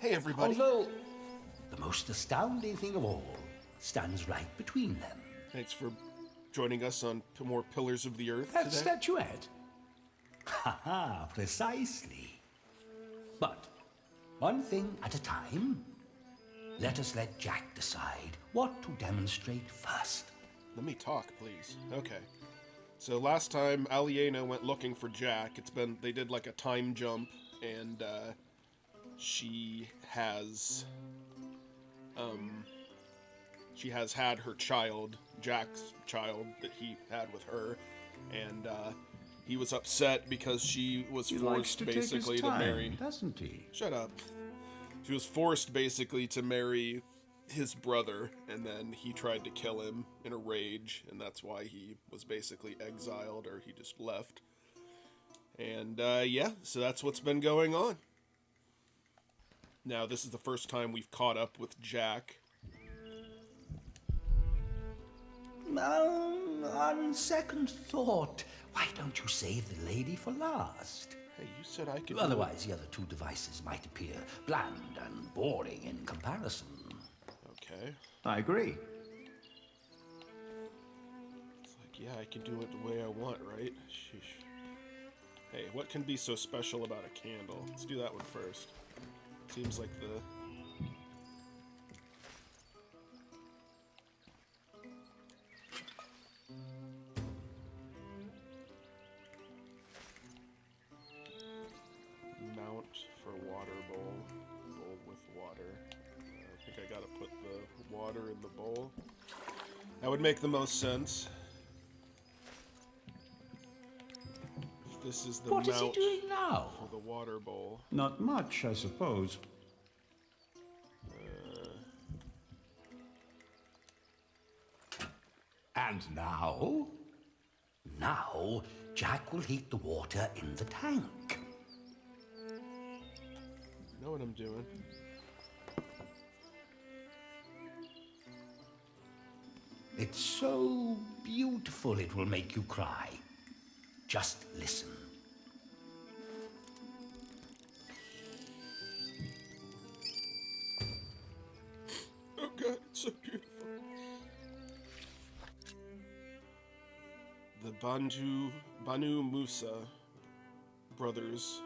Hey, everybody. Although, the most astounding thing of all stands right between them. Thanks for joining us on more Pillars of the Earth That today. statuette? Ha, precisely. But, one thing at a time. Let us let Jack decide what to demonstrate first. Let me talk, please. Okay. So last time Aliana went looking for Jack, they did like a time jump, and she has had her child, Jack's child that he had with her, and he was upset because she was forced basically to marry. Doesn't he? Shut up. She was forced basically to marry his brother, and then he tried to kill him in a rage, and that's why he was basically exiled, or he just left. And yeah, so that's what's been going on. Now, this is the first time we've caught up with Jack. On second thought, why don't you save the lady for last? Hey, you said I could... Otherwise, the other two devices might appear bland and boring in comparison. Okay. I agree. It's like, yeah, I can do it the way I want, right? Sheesh. Hey, what can be so special about a candle? Let's do that one first. Seems like the... Mount for water bowl. Bowl with water. I think I gotta put the water in the bowl. That would make the most sense. If this is the What is he mount doing now? for the water bowl. Not much, I suppose. And now? Now, Jack will heat the water in the tank. I know what I'm doing. It's so beautiful it will make you cry. Just listen. Oh god, it's so beautiful. The Banu Musa brothers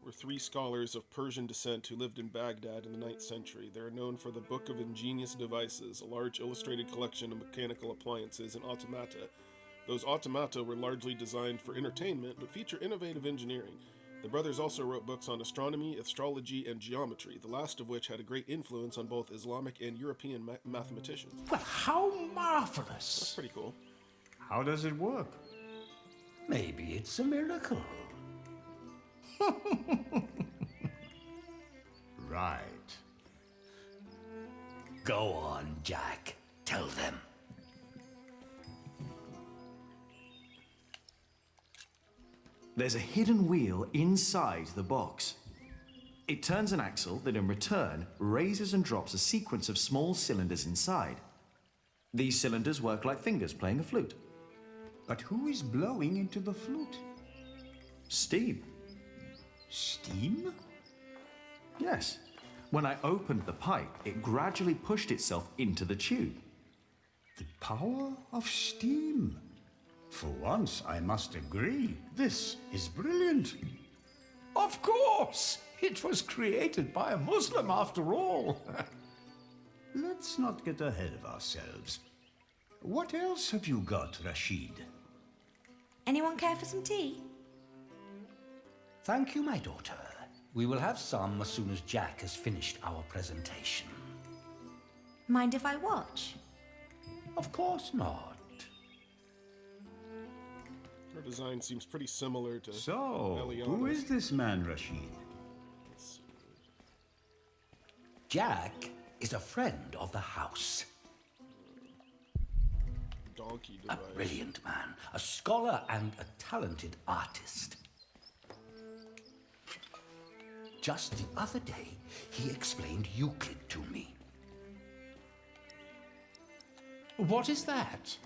were three scholars of Persian descent who lived in Baghdad in the 9th century. They are known for the Book of Ingenious Devices, a large illustrated collection of mechanical appliances and automata. Those automata were largely designed for entertainment, but feature innovative engineering. The brothers also wrote books on astronomy, astrology, and geometry, the last of which had a great influence on both Islamic and European mathematicians. Well, how marvelous! That's pretty cool. How does it work? Maybe it's a miracle. Right. Go on, Jack. Tell them. There's a hidden wheel inside the box. It turns an axle that in return raises and drops a sequence of small cylinders inside. These cylinders work like fingers playing a flute. But who is blowing into the flute? Steam. Steam? Yes. When I opened the pipe, it gradually pushed itself into the tube. The power of steam. For once, I must agree. This is brilliant. Of course! It was created by a Muslim after all. Let's not get ahead of ourselves. What else have you got, Rashid? Anyone care for some tea? Thank you, my daughter. We will have some as soon as Jack has finished our presentation. Mind if I watch? Of course not. Her design seems pretty similar to So, Aliana's. who is this man, Rashid? Jack is a friend of the house. Donkey A device. brilliant man, a scholar and a talented artist. Just the other day, he explained Euclid to me. What is that?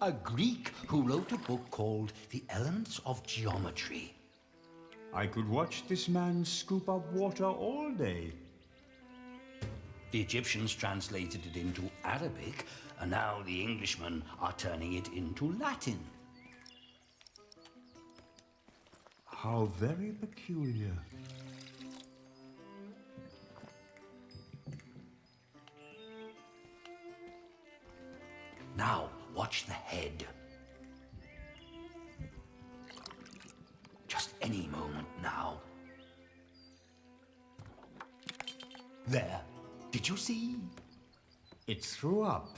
A Greek who wrote a book called The Elements of Geometry. I could watch this man scoop up water all day. The Egyptians translated it into Arabic, and now the Englishmen are turning it into Latin. How very peculiar. Now, watch the head. Just any moment now. There. Did you see? It threw up.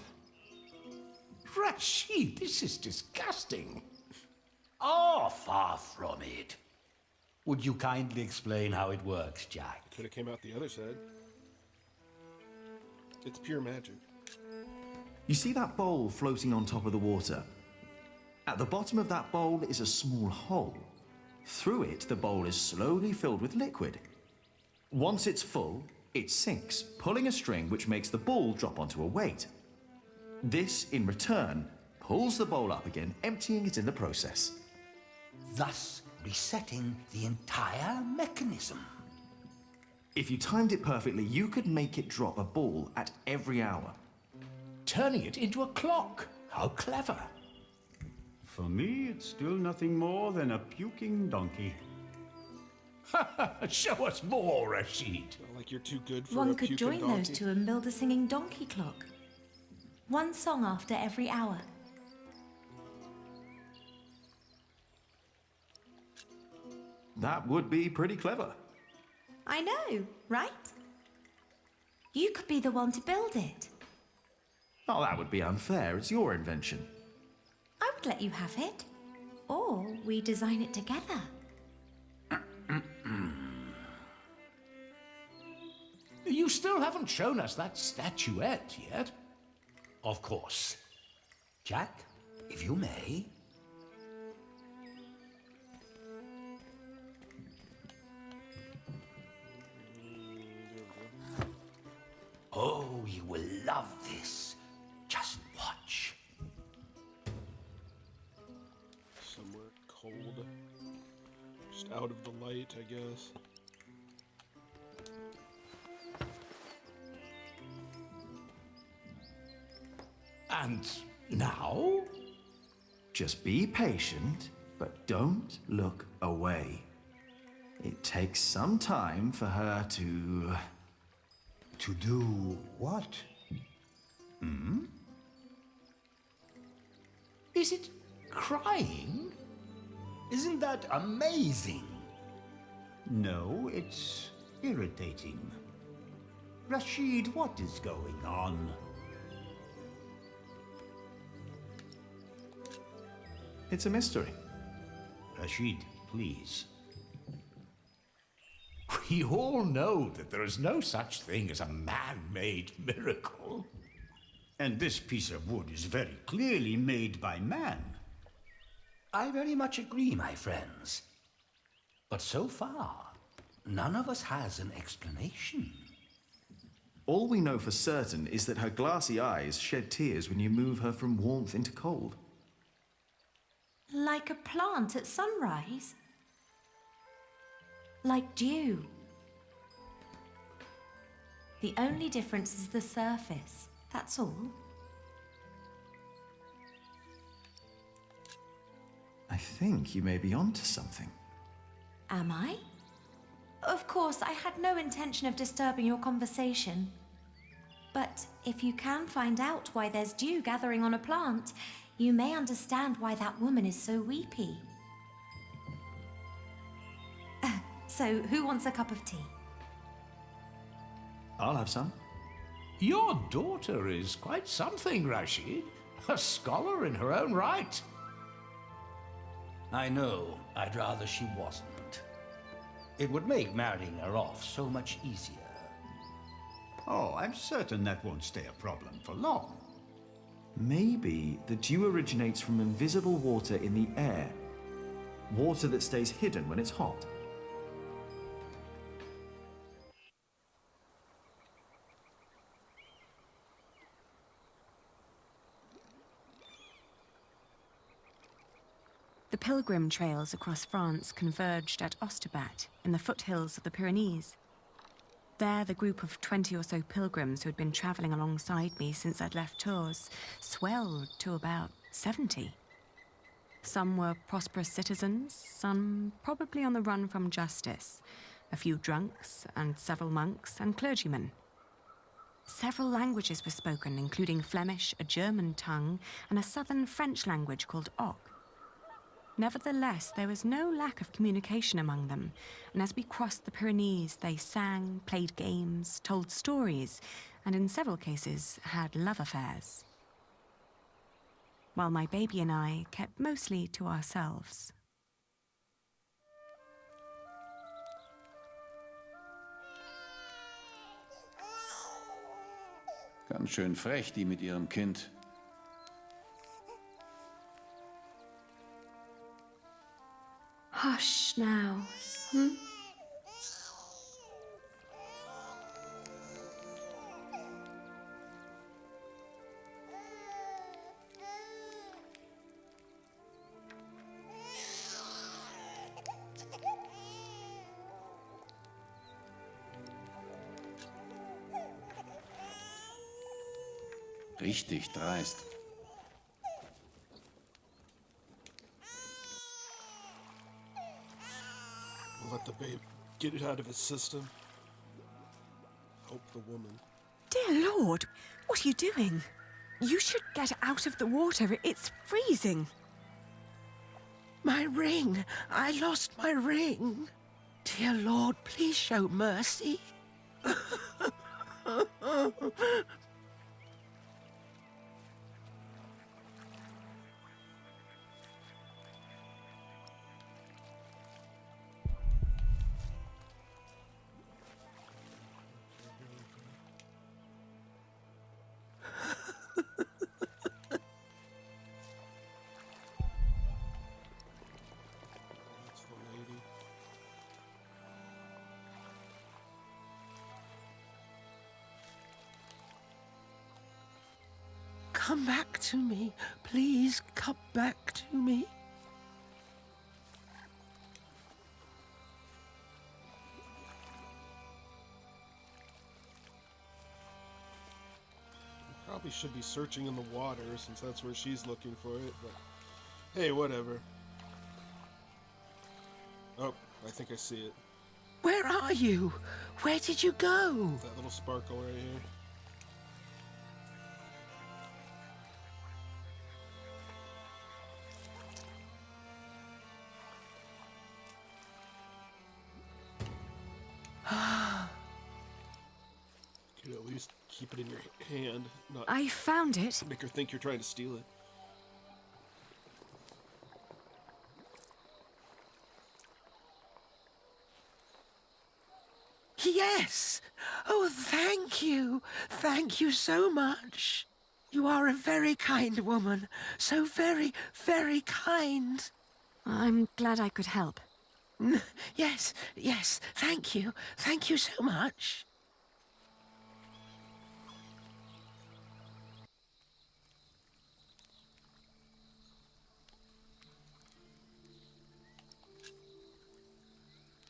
Rashid, this is disgusting. Oh, far from it. Would you kindly explain how it works, Jack? Could have came out the other side. It's pure magic. You see that bowl floating on top of the water? At the bottom of that bowl is a small hole. Through it, the bowl is slowly filled with liquid. Once it's full, it sinks, pulling a string which makes the ball drop onto a weight. This, in return, pulls the bowl up again, emptying it in the process. Thus resetting the entire mechanism. If you timed it perfectly, you could make it drop a ball at every hour. Turning it into a clock. How clever. For me, it's still nothing more than a puking donkey. Show us more, Rashid. Not like you're too good for One a could puking join donkey. those two and build a singing donkey clock. One song after every hour. That would be pretty clever. I know, right? You could be the one to build it. Oh, that would be unfair. It's your invention. I would let you have it. Or we design it together. You still haven't shown us that statuette yet. Of course. Jack, if you may. Oh, you will love this. Just watch. Somewhere cold. Just out of the light, I guess. And now? Just be patient, but don't look away. It takes some time for her to... To do what? Is it crying? Isn't that amazing? No, it's irritating. Rashid, what is going on? It's a mystery. Rashid, please. We all know that there is no such thing as a man-made miracle. And this piece of wood is very clearly made by man. I very much agree, my friends. But so far, none of us has an explanation. All we know for certain is that her glassy eyes shed tears when you move her from warmth into cold. Like a plant at sunrise. Like dew. The only difference is the surface, that's all. I think you may be onto something. Am I? Of course, I had no intention of disturbing your conversation. But if you can find out why there's dew gathering on a plant, you may understand why that woman is so weepy. So, who wants a cup of tea? I'll have some. Your daughter is quite something, Rashid. A scholar in her own right. I know. I'd rather she wasn't. It would make marrying her off so much easier. Oh, I'm certain that won't stay a problem for long. Maybe the dew originates from invisible water in the air. Water that stays hidden when it's hot. The pilgrim trails across France converged at Osterbat in the foothills of the Pyrenees. There, the group of 20 or so pilgrims who had been travelling alongside me since I'd left Tours swelled to about 70. Some were prosperous citizens, some probably on the run from justice, a few drunks, and several monks and clergymen. Several languages were spoken, including Flemish, a German tongue, and a southern French language called Oc. Nevertheless, there was no lack of communication among them, and as we crossed the Pyrenees, they sang, played games, told stories, and in several cases had love affairs. While my baby and I kept mostly to ourselves. Ganz schön frech, die mit ihrem Kind. Hush now. Richtig dreist. Let the babe get it out of his system. Help the woman. Dear Lord, what are you doing? You should get out of the water. It's freezing. My ring! I lost my ring! Dear Lord, please show mercy. That's the lady. Come back to me. Please come back to me. Probably should be searching in the water since that's where she's looking for it, but hey, whatever. Oh, I think I see it. Where are you? Where did you go? That little sparkle right here. Could at least keep it in your hand, not I found it. make her think you're trying to steal it. Yes! Oh, thank you! Thank you so much! You are a very kind woman. So very, very kind. I'm glad I could help. Yes, yes, thank you. Thank you so much.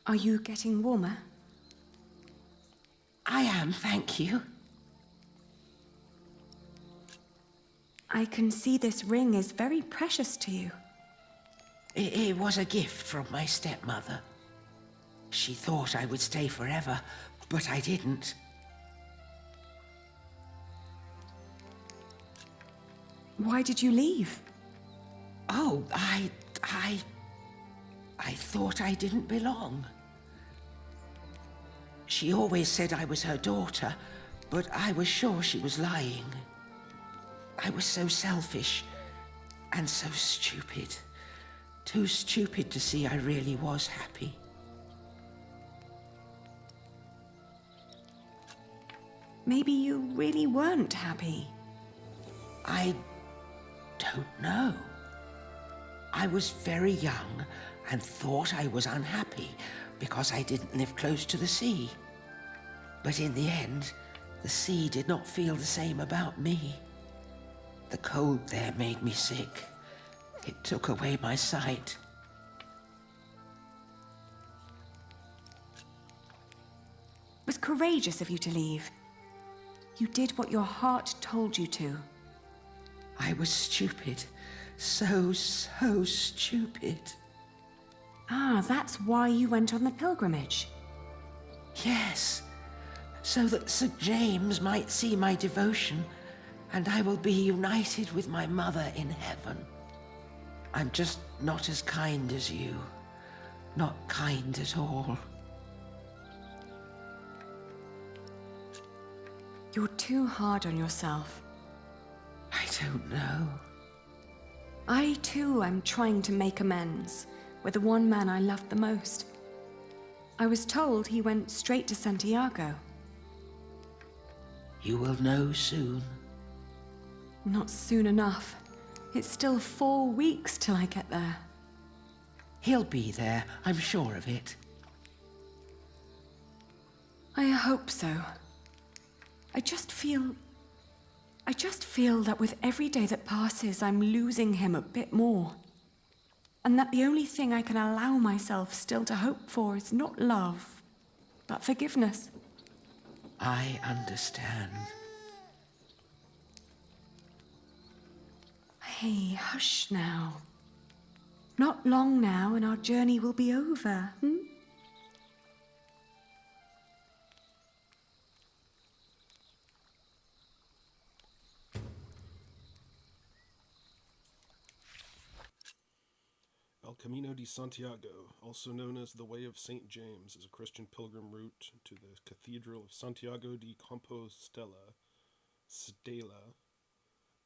Are you getting warmer? I am, thank you. I can see this ring is very precious to you. It was a gift from my stepmother. She thought I would stay forever, but I didn't. Why did you leave? Oh, I thought I didn't belong. She always said I was her daughter, but I was sure she was lying. I was so selfish and so stupid. Too stupid to see I really was happy. Maybe you really weren't happy. I don't know. I was very young and thought I was unhappy because I didn't live close to the sea. But in the end, the sea did not feel the same about me. The cold there made me sick. It took away my sight. was courageous of you to leave. You did what your heart told you to. I was stupid. So stupid. Ah, that's why you went on the pilgrimage. Yes, so that St. James might see my devotion, and I will be united with my mother in heaven. I'm just not as kind as you. Not kind at all. You're too hard on yourself. I don't know. I, too, am trying to make amends with the one man I loved the most. I was told he went straight to Santiago. You will know soon. Not soon enough. It's still 4 weeks till I get there. He'll be there, I'm sure of it. I hope so. I just feel that with every day that passes, I'm losing him a bit more. And that the only thing I can allow myself still to hope for is not love, but forgiveness. I understand. Hey, hush now. Not long now and our journey will be over, El Camino de Santiago, also known as the Way of St. James, is a Christian pilgrim route to the Cathedral of Santiago de Compostela,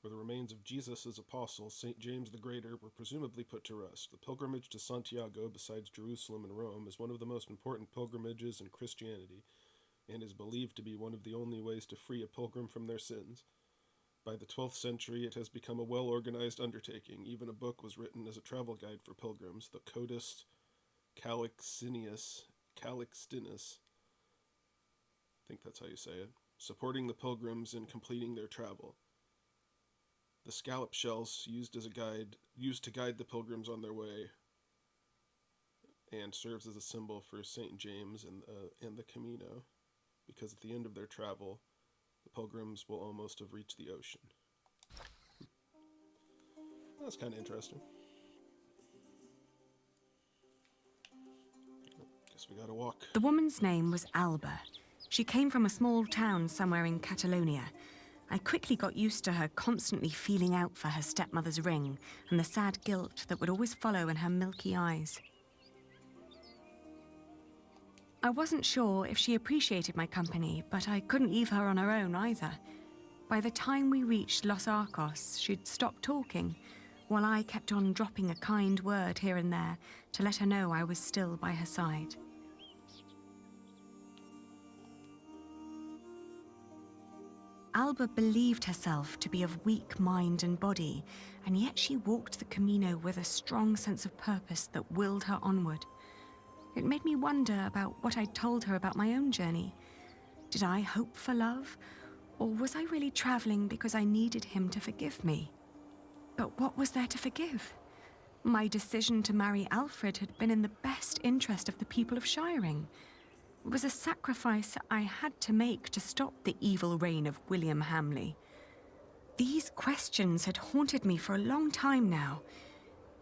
where the remains of Jesus' apostles, St. James the Greater, were presumably put to rest. The pilgrimage to Santiago, besides Jerusalem and Rome, is one of the most important pilgrimages in Christianity, and is believed to be one of the only ways to free a pilgrim from their sins. By the 12th century, it has become a well-organized undertaking. Even a book was written as a travel guide for pilgrims, the Codex Calixtinus, I think that's how you say it, supporting the pilgrims in completing their travel. The scallop shells used to guide the pilgrims on their way, and serves as a symbol for St. James and the Camino, because at the end of their travel, the pilgrims will almost have reached the ocean. That's kind of interesting. Guess we gotta walk. The woman's name was Alba. She came from a small town somewhere in Catalonia. I quickly got used to her constantly feeling out for her stepmother's ring and the sad guilt that would always follow in her milky eyes. I wasn't sure if she appreciated my company, but I couldn't leave her on her own either. By the time we reached Los Arcos, she'd stopped talking, while I kept on dropping a kind word here and there to let her know I was still by her side. Alba believed herself to be of weak mind and body, and yet she walked the Camino with a strong sense of purpose that willed her onward. It made me wonder about what I'd told her about my own journey. Did I hope for love, or was I really traveling because I needed him to forgive me? But what was there to forgive? My decision to marry Alfred had been in the best interest of the people of Shiring. It was a sacrifice I had to make to stop the evil reign of William Hamley. These questions had haunted me for a long time now.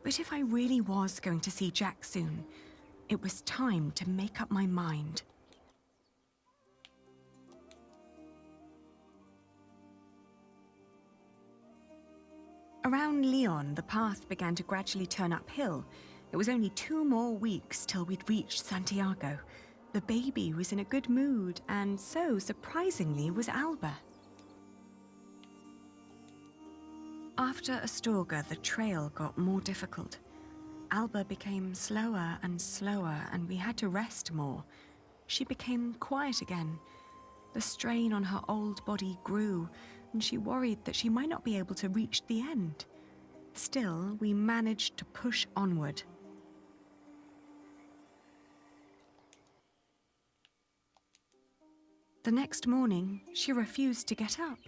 But if I really was going to see Jack soon, it was time to make up my mind. Around Lyon, the path began to gradually turn uphill. It was only 2 more weeks till we'd reached Santiago. The baby was in a good mood, and so, surprisingly, was Alba. After Astorga, the trail got more difficult. Alba became slower and slower, and we had to rest more. She became quiet again. The strain on her old body grew, and she worried that she might not be able to reach the end. Still, we managed to push onward. The next morning, she refused to get up.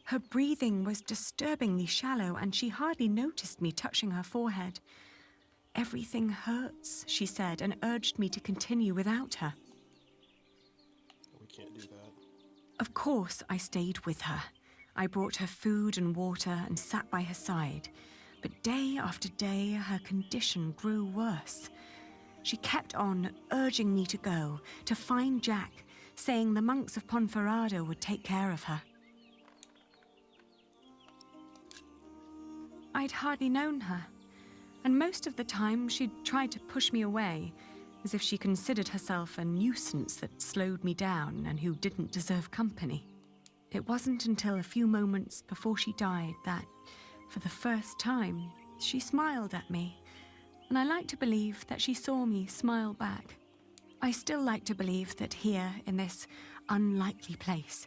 Her breathing was disturbingly shallow, and she hardly noticed me touching her forehead. "Everything hurts," she said, and urged me to continue without her. We Of course, I stayed with her. I brought her food and water and sat by her side. But day after day, her condition grew worse. She kept on urging me to go, to find Jack, saying the monks of Ponferrada would take care of her. I'd hardly known her, and most of the time she'd tried to push me away, as if she considered herself a nuisance that slowed me down and who didn't deserve company. It wasn't until a few moments before she died that, for the first time, she smiled at me, and I like to believe that she saw me smile back. I still like to believe that here, in this unlikely place,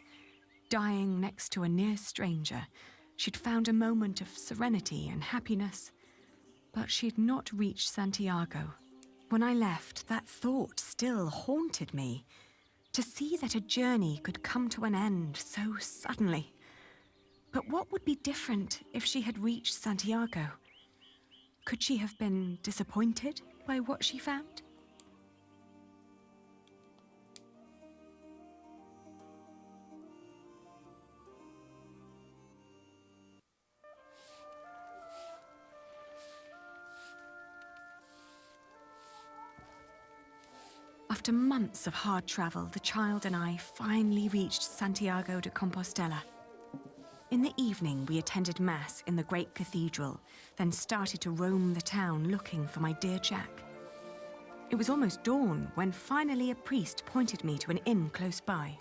dying next to a near stranger, she'd found a moment of serenity and happiness. But she'd not reached Santiago. When I left, that thought still haunted me. To see that a journey could come to an end so suddenly. But what would be different if she had reached Santiago? Could she have been disappointed by what she found? After months of hard travel, the child and I finally reached Santiago de Compostela. In the evening, we attended Mass in the great cathedral, then started to roam the town looking for my dear Jack. It was almost dawn when finally a priest pointed me to an inn close by.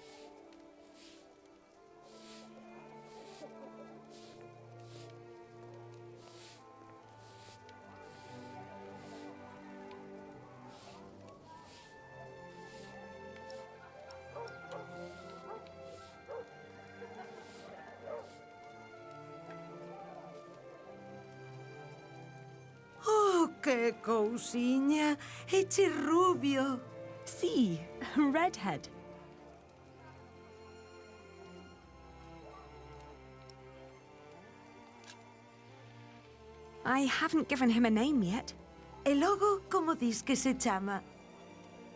¡Qué cousiña! ¡Eche rubio! See, redhead. I haven't given him a name yet. El logo, como dis que se chama?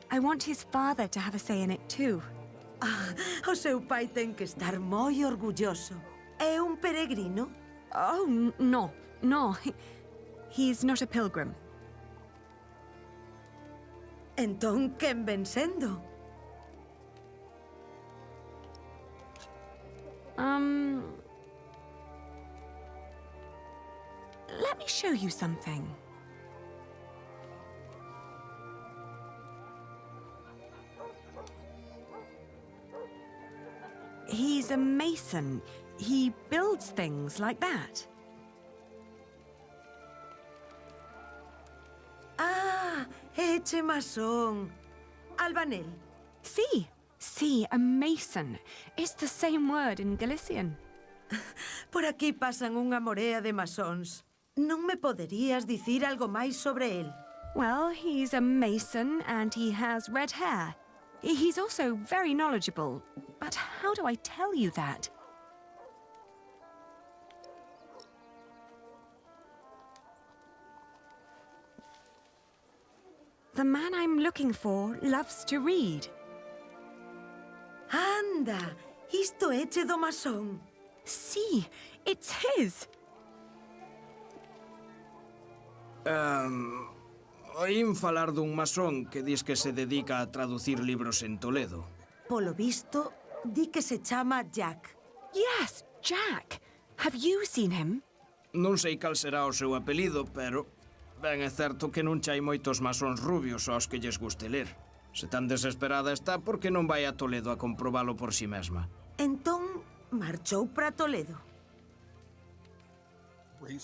I want his father to have a say in it too. Ah, o seu pai ten que estar moi orgulloso. É un peregrino? Oh, no. He's not a pilgrim. Entón, quen ven sendo? Let me show you something. He's a mason. He builds things like that. Ah, eche masón. Albanel. Sí, a mason. It's the same word in Galician. Por aquí pasan unha morea de masóns. Non me poderías dicir algo máis sobre el? Well, he's a mason and he has red hair. He's also very knowledgeable. But how do I tell you that? The man I'm looking for loves to read. Anda, isto eche do masón. See, it's his. Oín falar dun masón que dis que se dedica a traducir libros en Toledo. Polo visto, di que se chama Jack. Yes, Jack. Have you seen him? Non sei cal será o seu apelido, pero ben é certo que non chai moitos masóns rubios aos que lles guste ler. Se tan desesperada está, por que non vai a Toledo a comprobalo por si mesma? Entón, marchou para Toledo.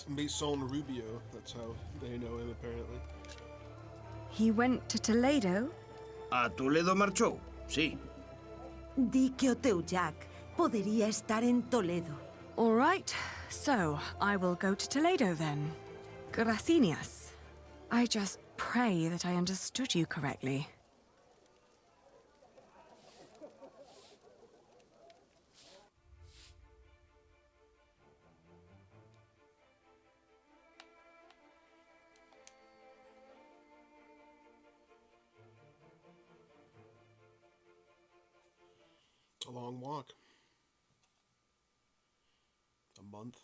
Mason Rubio, that's how they know him apparently. He went to Toledo? A Toledo marchou, sí. Di que o teu Jack podería estar en Toledo. All right, so I will go to Toledo then. Gracias. I just pray that I understood you correctly. It's a long walk. month.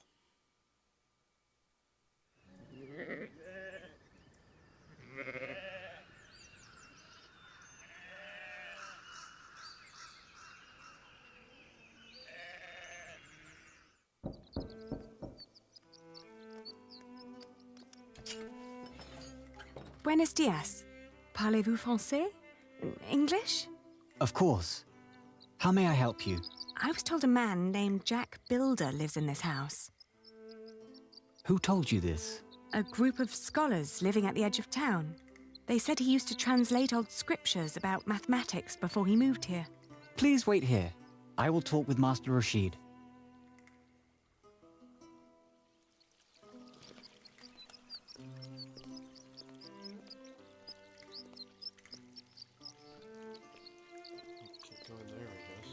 Buenos dias. Parlez-vous français? English? Of course. How may I help you? I was told a man named Jack Builder lives in this house. Who told you this? A group of scholars living at the edge of town. They said he used to translate old scriptures about mathematics before he moved here. Please wait here. I will talk with Master Rashid. Can't go in there, I guess.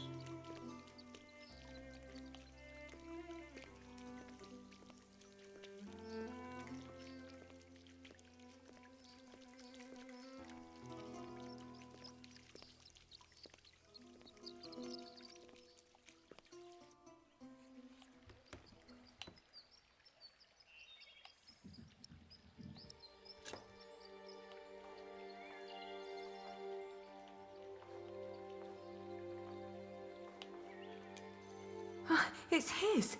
Ah, it's his.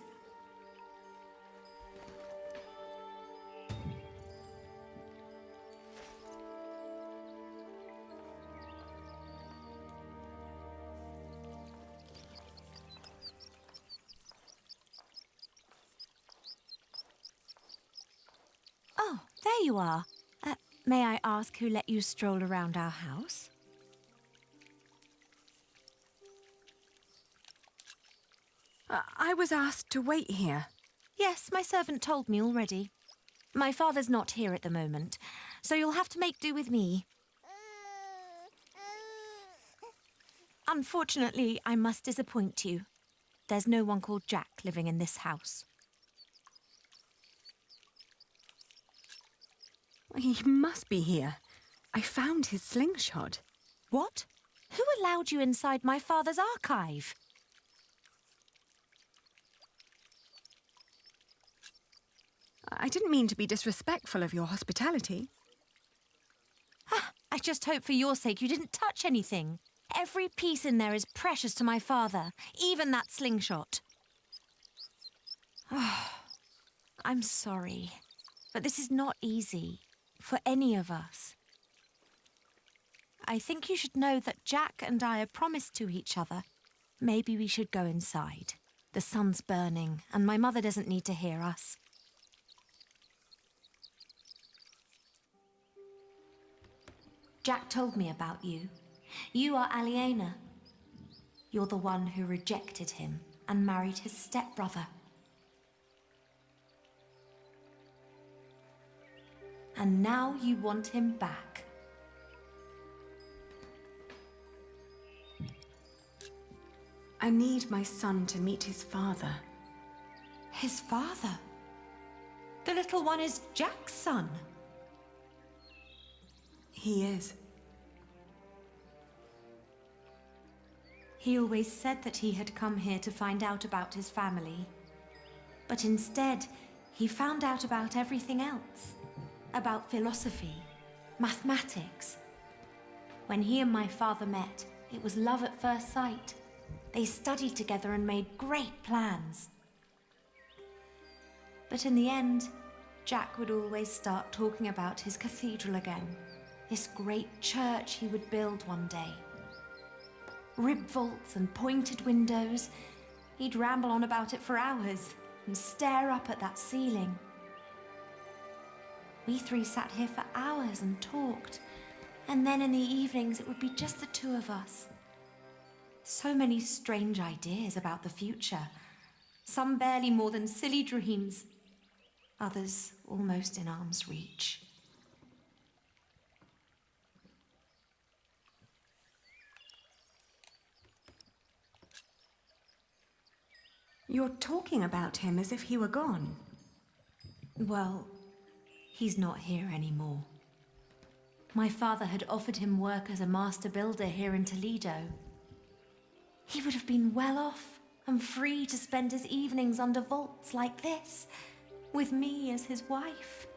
Oh, there you are. May I ask who let you stroll around our house? I was asked to wait here. Yes, my servant told me already. My father's not here at the moment, so you'll have to make do with me. Unfortunately, I must disappoint you. There's no one called Jack living in this house. He must be here. I found his slingshot. What? Who allowed you inside my father's archive? I didn't mean to be disrespectful of your hospitality. I just hope for your sake you didn't touch anything. Every piece in there is precious to my father, even that slingshot. I'm sorry, but this is not easy for any of us. I think you should know that Jack and I are promised to each other. Maybe we should go inside. The sun's burning, and my mother doesn't need to hear us. Jack told me about you. You are Aliana. You're the one who rejected him and married his stepbrother. And now you want him back. I need my son to meet his father. His father? The little one is Jack's son. He is. He always said that he had come here to find out about his family. But instead, he found out about everything else. About philosophy, mathematics. When he and my father met, it was love at first sight. They studied together and made great plans. But in the end, Jack would always start talking about his cathedral again. This great church he would build one day. Rib vaults and pointed windows. He'd ramble on about it for hours and stare up at that ceiling. We three sat here for hours and talked. And then in the evenings, it would be just the two of us. So many strange ideas about the future. Some barely more than silly dreams. Others almost in arm's reach. You're talking about him as if he were gone. Well, he's not here anymore. My father had offered him work as a master builder here in Toledo. He would have been well off and free to spend his evenings under vaults like this, with me as his wife.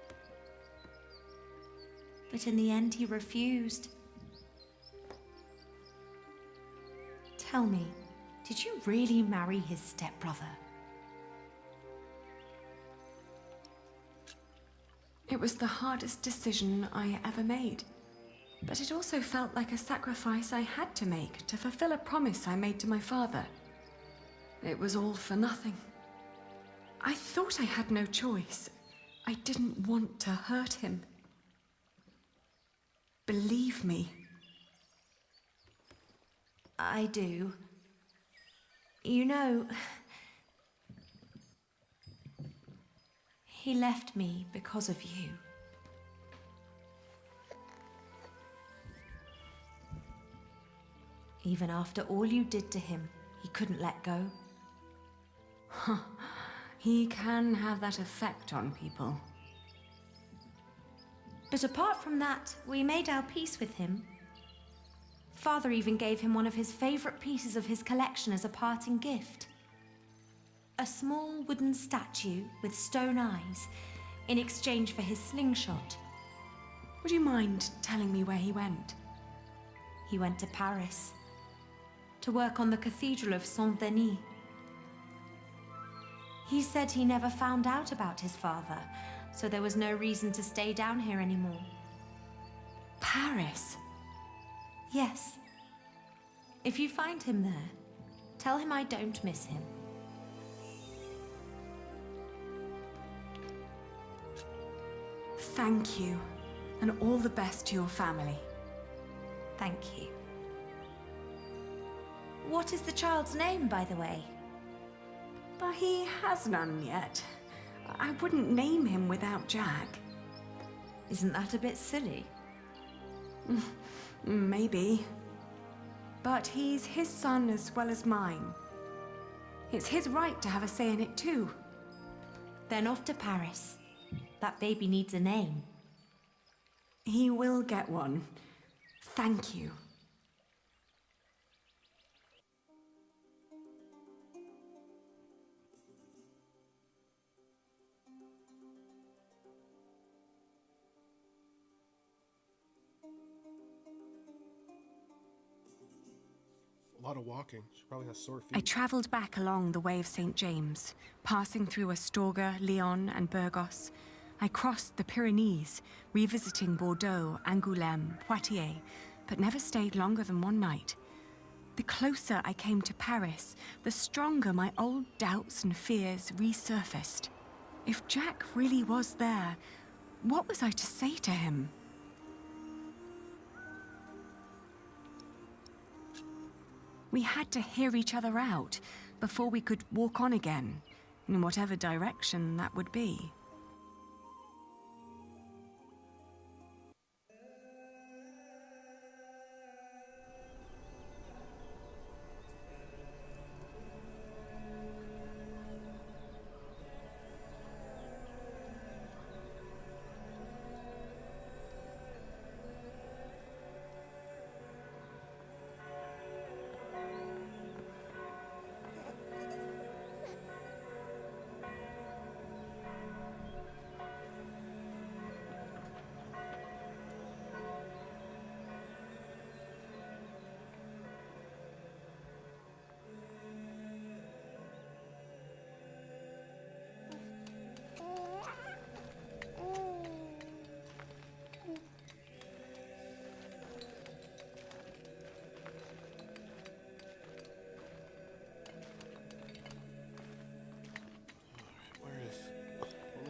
But in the end, he refused. Tell me, did you really marry his stepbrother? It was the hardest decision I ever made. But it also felt like a sacrifice I had to make to fulfill a promise I made to my father. It was all for nothing. I thought I had no choice. I didn't want to hurt him. Believe me. I do. You know, he left me because of you. Even after all you did to him, he couldn't let go. He can have that effect on people. But apart from that, we made our peace with him. Father even gave him one of his favorite pieces of his collection as a parting gift. A small wooden statue with stone eyes in exchange for his slingshot. Would you mind telling me where he went? He went to Paris to work on the Cathedral of Saint-Denis. He said he never found out about his father, so there was no reason to stay down here anymore. Paris? Yes. If you find him there, tell him I don't miss him. Thank you, and all the best to your family. Thank you. What is the child's name, by the way? But he has none yet. I wouldn't name him without Jack. Isn't that a bit silly? Maybe. But he's his son as well as mine. It's his right to have a say in it too. Then off to Paris. That baby needs a name. He will get one. Thank you. A lot of walking. She probably has sore feet. I travelled back along the Way of St. James, passing through Astorga, Lyon, and Burgos. I crossed the Pyrenees, revisiting Bordeaux, Angoulême, Poitiers, but never stayed longer than one night. The closer I came to Paris, the stronger my old doubts and fears resurfaced. If Jack really was there, what was I to say to him? We had to hear each other out before we could walk on again, in whatever direction that would be.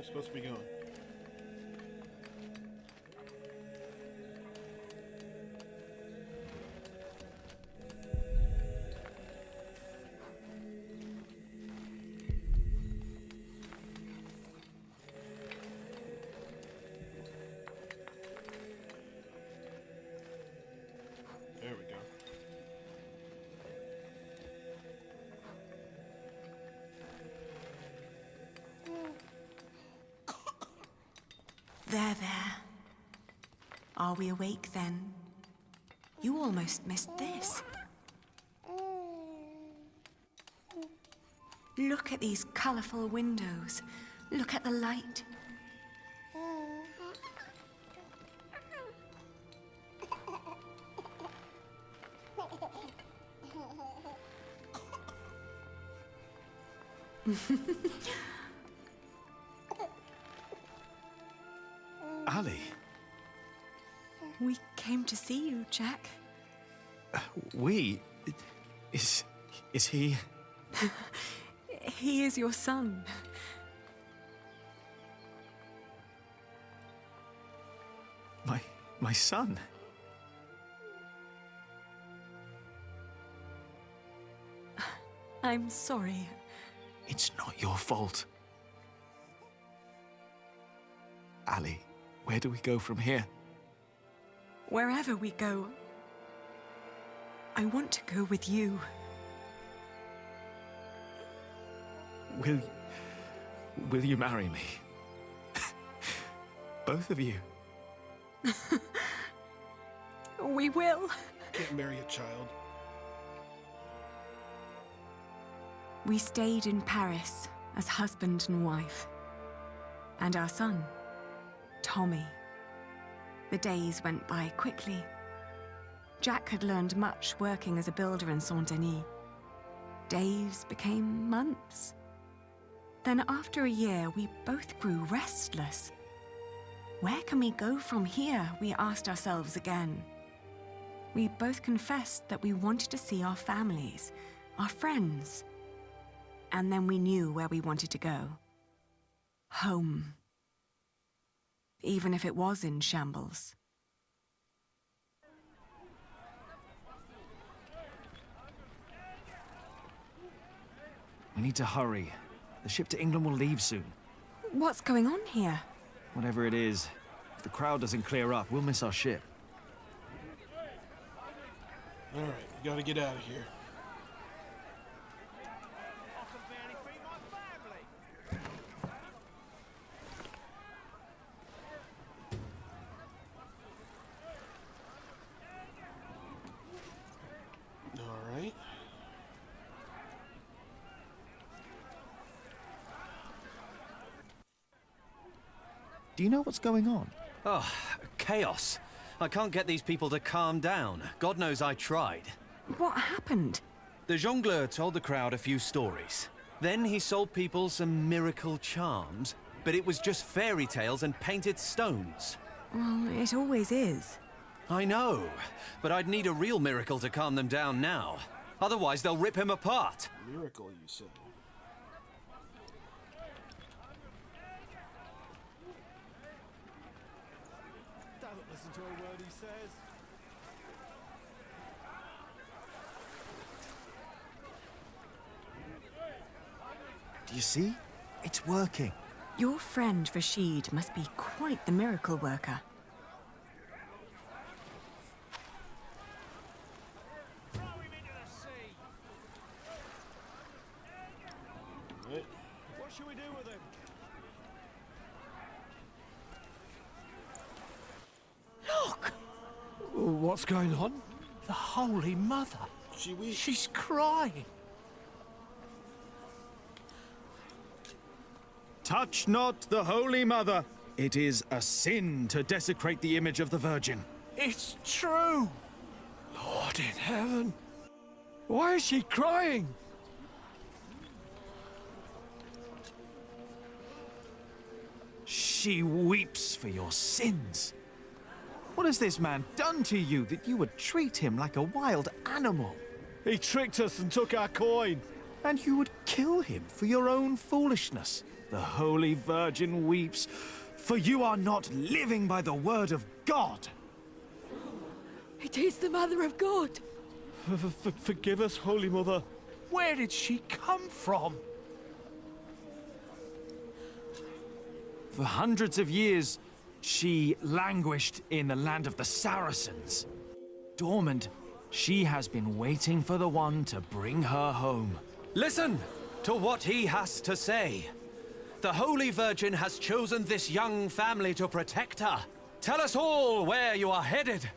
Supposed to be going. There we go. There. Are we awake then? You almost missed this. Look at these colourful windows. Look at the light. Ali, We came to see you, Jack. we... Is he... He is your son. My son? I'm sorry. It's not your fault. Ali, where do we go from here? Wherever we go, I want to go with you. Will you marry me? Both of you. We will. Can't marry a child. We stayed in Paris as husband and wife. And our son, Tommy. The days went by quickly. Jack had learned much working as a builder in Saint-Denis. Days became months. Then after a year, we both grew restless. Where can we go from here, we asked ourselves again. We both confessed that we wanted to see our families, our friends. And then we knew where we wanted to go. Home. Even if it was in shambles. We need to hurry. The ship to England will leave soon. What's going on here? Whatever it is, if the crowd doesn't clear up, we'll miss our ship. All right, we gotta get out of here. All right. Do you know what's going on? Oh, chaos. I can't get these people to calm down. God knows I tried. What happened? The jongleur told the crowd a few stories. Then he sold people some miracle charms, but it was just fairy tales and painted stones. Well, it always is. I know, but I'd need a real miracle to calm them down now. Otherwise, they'll rip him apart. Miracle, you said. Don't listen to a word he says. Do you see? It's working. Your friend Rashid must be quite the miracle worker. What should we do with him? Look! What's going on? The Holy Mother. She's crying. Touch not the Holy Mother. It is a sin to desecrate the image of the Virgin. It's true. Lord in heaven. Why is she crying? She weeps for your sins. What has this man done to you that you would treat him like a wild animal? He tricked us and took our coin. And you would kill him for your own foolishness. The Holy Virgin weeps, for you are not living by the word of God. It is the Mother of God. Forgive us, Holy Mother. Where did she come from? For hundreds of years, she languished in the land of the Saracens. Dormant, she has been waiting for the one to bring her home. Listen to what he has to say. The Holy Virgin has chosen this young family to protect her. Tell us all where you are headed.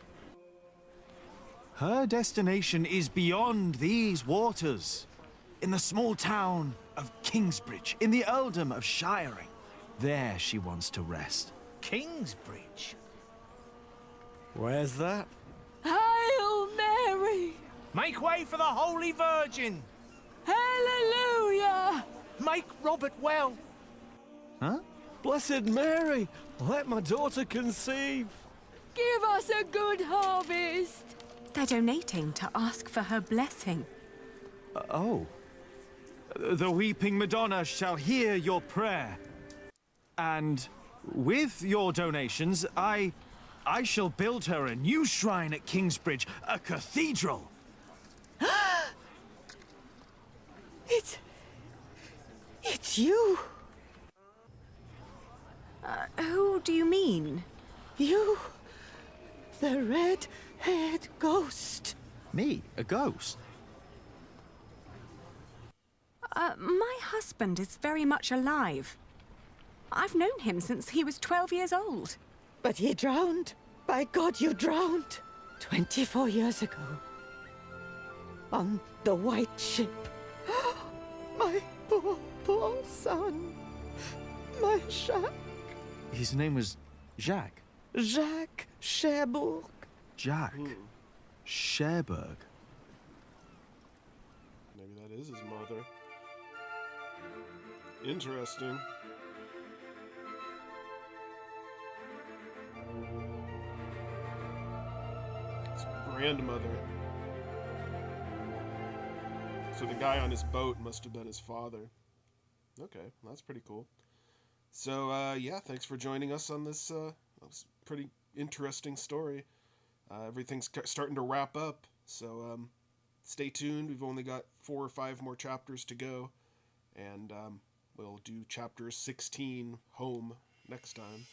Her destination is beyond these waters. In the small town of Kingsbridge, in the earldom of Shiring. There she wants to rest. Kingsbridge? Where's that? Hail Mary! Make way for the Holy Virgin! Hallelujah! Make Robert well! Huh? Blessed Mary, let my daughter conceive. Give us a good harvest! They're donating to ask for her blessing. Oh. The weeping Madonna shall hear your prayer. And with your donations, I shall build her a new shrine at Kingsbridge, a cathedral. It's you. Who do you mean? You. The red-haired ghost. Me? A ghost? My husband is very much alive. I've known him since he was 12 years old. But he drowned. By God, you drowned. 24 years ago. On the white ship. My poor son. My Jacques. His name was Jacques. Jacques Cherbourg. Jack. Cherbourg. Maybe that is his mother. Interesting. His grandmother. So the guy on his boat must have been his father. Okay, that's pretty cool. So, yeah, thanks for joining us on this pretty interesting story. Everything's starting to wrap up, so stay tuned. We've only got 4 or 5 more chapters to go, and we'll do chapter 16, Home, next time.